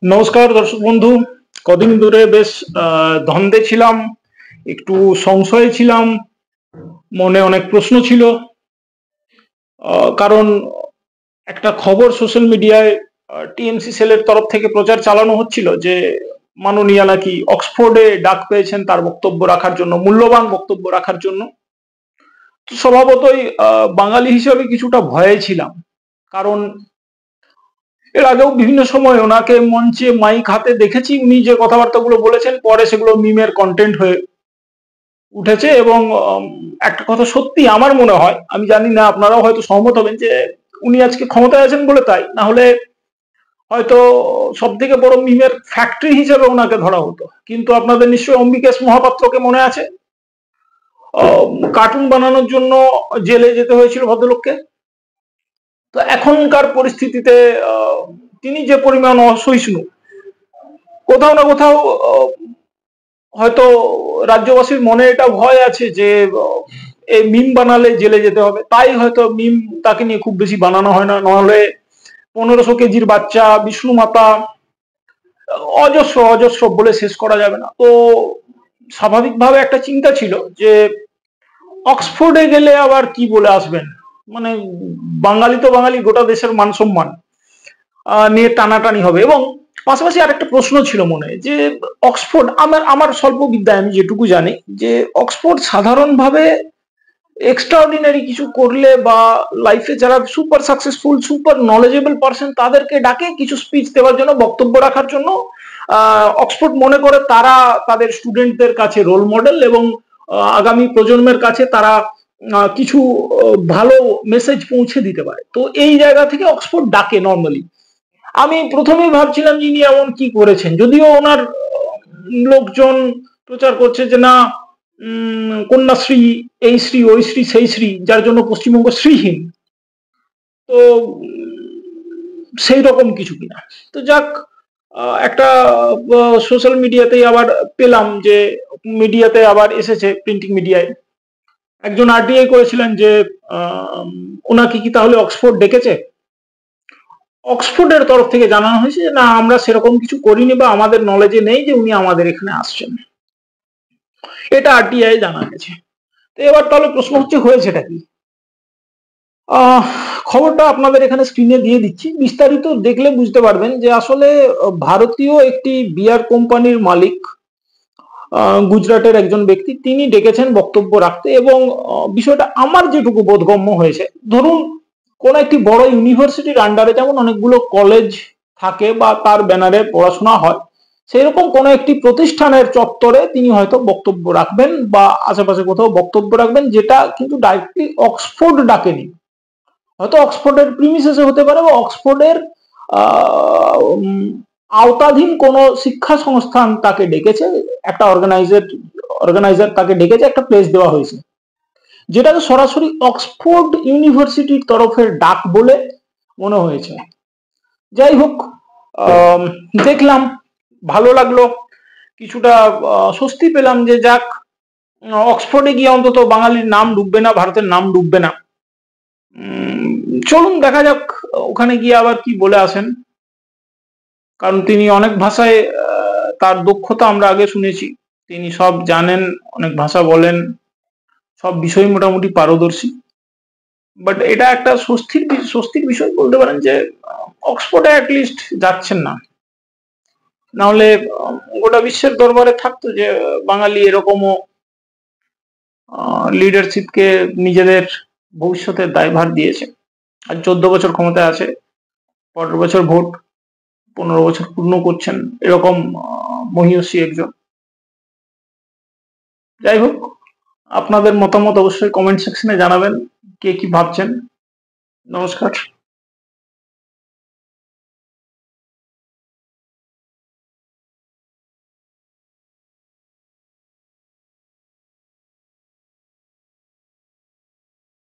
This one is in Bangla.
নমস্কার দর্শক বন্ধু। কদিন ধরে বেশ দ্বন্দ্বে ছিলাম, একটু সংশয়ে ছিলাম, মনে অনেক প্রশ্ন ছিল। কারণ একটা খবর সোশ্যাল মিডিয়ায় টিএমসি সেলের তরফ থেকে প্রচার চালানো হচ্ছিল যে মাননীয়া নাকি অক্সফোর্ডে ডাক পেয়েছেন তার বক্তব্য রাখার জন্য, মূল্যবান বক্তব্য রাখার জন্য। তো স্বভাবতই বাঙালি হিসেবে কিছুটা ভয়ে ছিলাম, কারণ এর আগেও বিভিন্ন সময় ওনাকে মঞ্চে মাইক হাতে দেখেছি, উনি যে কথাবার্তাগুলো বলেছেন পরে সেগুলো মিমের কন্টেন্ট হয়ে উঠেছে। এবং একটা কথা সত্যি আমার মনে হয়, আমি জানি না আপনারাও হয়তো সহমত হবেন, যে উনি আজকে ক্ষমতায় আছেন বলে তাই, না হলে হয়তো সব থেকে বড় মিমের ফ্যাক্টরি হিসেবে ওনাকে ধরা হতো। কিন্তু আপনাদের নিশ্চয়ই অম্বিকেশ মহাপাত্রকে মনে আছে, কার্টুন বানানোর জন্য জেলে যেতে হয়েছিল ভদ্রলোককে। তো এখনকার পরিস্থিতিতে তিনি যে পরিমাণ অসহিষ্ণু, কোথাও না কোথাও হয়তো রাজ্যবাসীর মনে এটা ভয় আছে যে এই মিম বানালে জেলে যেতে হবে, তাই হয়তো মিম তাকে নিয়ে খুব বেশি বানানো হয় না। নাহলে 1500 কেজির বাচ্চা, বিষ্ণু মাতা, অজস্র অজস্র বলে শেষ করা যাবে না। তো স্বাভাবিকভাবে একটা চিন্তা ছিল যে অক্সফোর্ডে গেলে আবার কি বলে আসবেন, মানে বাঙালি তো বাঙালি, গোটা দেশের মান সম্মান নিয়ে টানাটানি হবে। এবং পাশাপাশি আরেকটা প্রশ্ন ছিল মনে, যে অক্সফোর্ড, আমার আমার স্বল্প বিদ্যায় আমি যেটুকু জানি, যে অক্সফোর্ড সাধারণভাবে এক্সট্রাঅর্ডিনারি কিছু করলে বা লাইফে যারা super successful, super knowledgeable person, তাদেরকে ডাকে কিছু স্পিচ দেওয়ার জন্য, বক্তব্য রাখার জন্য। অক্সফোর্ড মনে করে তারা তাদের স্টুডেন্টদের কাছে রোল মডেল, এবং আগামী প্রজন্মের কাছে তারা কিছু ভালো মেসেজ পৌঁছে দিতে পারে। তো এই জায়গা থেকে অক্সফোর্ড ডাকে নর্মালি। আমি প্রথমেই ভাবছিলাম ইনি এমন কি করেছেন, যদিও ওনার লোকজন প্রচার করছে যে না, কন্যাশ্রী, এই শ্রী, ওই শ্রী, সেই শ্রী, যার জন্য পশ্চিমবঙ্গ শ্রীহীন। তো সেই রকম কিছু কিনা। তো যাক, একটা সোশ্যাল মিডিয়াতেই আবার পেলাম, যে মিডিয়াতে আবার এসেছে, প্রিন্টিং মিডিয়ায় একজন আরটিআই করেছিলেন যে ওনাকে কি তাহলে অক্সফোর্ড ডেকেছে। অক্সফোর্ডের তরফ থেকে জানানো হয়েছে যে না, আমরা সেরকম কিছু করিনি, বা আমাদের নলেজে নেই যে উনি আমাদের এখানে আসছেন। এটা আরটিআই জানা গেছে। তো এবার তাহলে প্রশ্ন হচ্ছে, হয়েছেটা কি? খবরটা আপনাদের এখানে স্ক্রিনে দিয়ে দিচ্ছি, বিস্তারিত দেখলে বুঝতে পারবেন যে আসলে ভারতীয় একটি বিয়ার কোম্পানির মালিক, গুজরাটের একজন ব্যক্তি, তিনি ডেকেছেন বক্তব্য রাখতে। এবং বিষয়টা আমার যেটুকু বোধগম্য হয়েছে, ধরুন কোন একটি বড় ইউনিভার্সিটির আন্ডারে যেমন অনেকগুলো কলেজ থাকে বা তার ব্যানারে পড়াশোনা হয়, সেরকম কোন একটি প্রতিষ্ঠানের চত্বরে তিনি হয়তো বক্তব্য রাখবেন, বা আশেপাশে কোথাও বক্তব্য রাখবেন, যেটা কিন্তু ডাইরেক্টলি অক্সফোর্ড ডাকেনি। হয়তো অক্সফোর্ডের প্রিমিসেসে হতে পারে, বা অক্সফোর্ডের আওতাধীন কোন শিক্ষা সংস্থান তাকে ডেকেছে, একটা অর্গানাইজার তাকে ডেকেছে, একটা প্লেস দেওয়া হয়েছে, যেটাকে সরাসরি অক্সফোর্ড ইউনিভার্সিটির তরফের ডাক বলে মনে হয়েছে। যাই হোক, দেখলাম, ভালো লাগলো, কিছুটা স্বস্তি পেলাম যে যাক, অক্সফোর্ডে গিয়ে অন্তত বাঙালির নাম ডুববে না, ভারতের নাম ডুববে না। চলুন দেখা যাক ওখানে গিয়ে আবার কি বলে আসেন, কারণ তিনি অনেক ভাষায় তার দক্ষতা আমরা আগে শুনেছি, তিনি সব জানেন, অনেক ভাষা বলেন, সব বিষয় মোটামুটি পারদর্শী। বাট এটা একটা স্বস্তির বিষয় বলতে পারেন, যে অক্সফোর্ডে অ্যাটলিস্ট যাচ্ছেন না। নাহলে গোটা বিশ্বের দরবারে থাকতো যে বাঙালি এরকমও লিডারশিপকে নিজেদের ভবিষ্যতের দায়ভার দিয়েছে। আর 14 বছর ক্ষমতায় আছে, 15 বছর ভোট, 15 বছর পূর্ণ করছেন, এরকম মহিয়সী একজন। যাই হোক, আপনাদের মতামত অবশ্যই কমেন্ট সেকশনে জানাবেন, কে কি ভাবছেন। নমস্কার।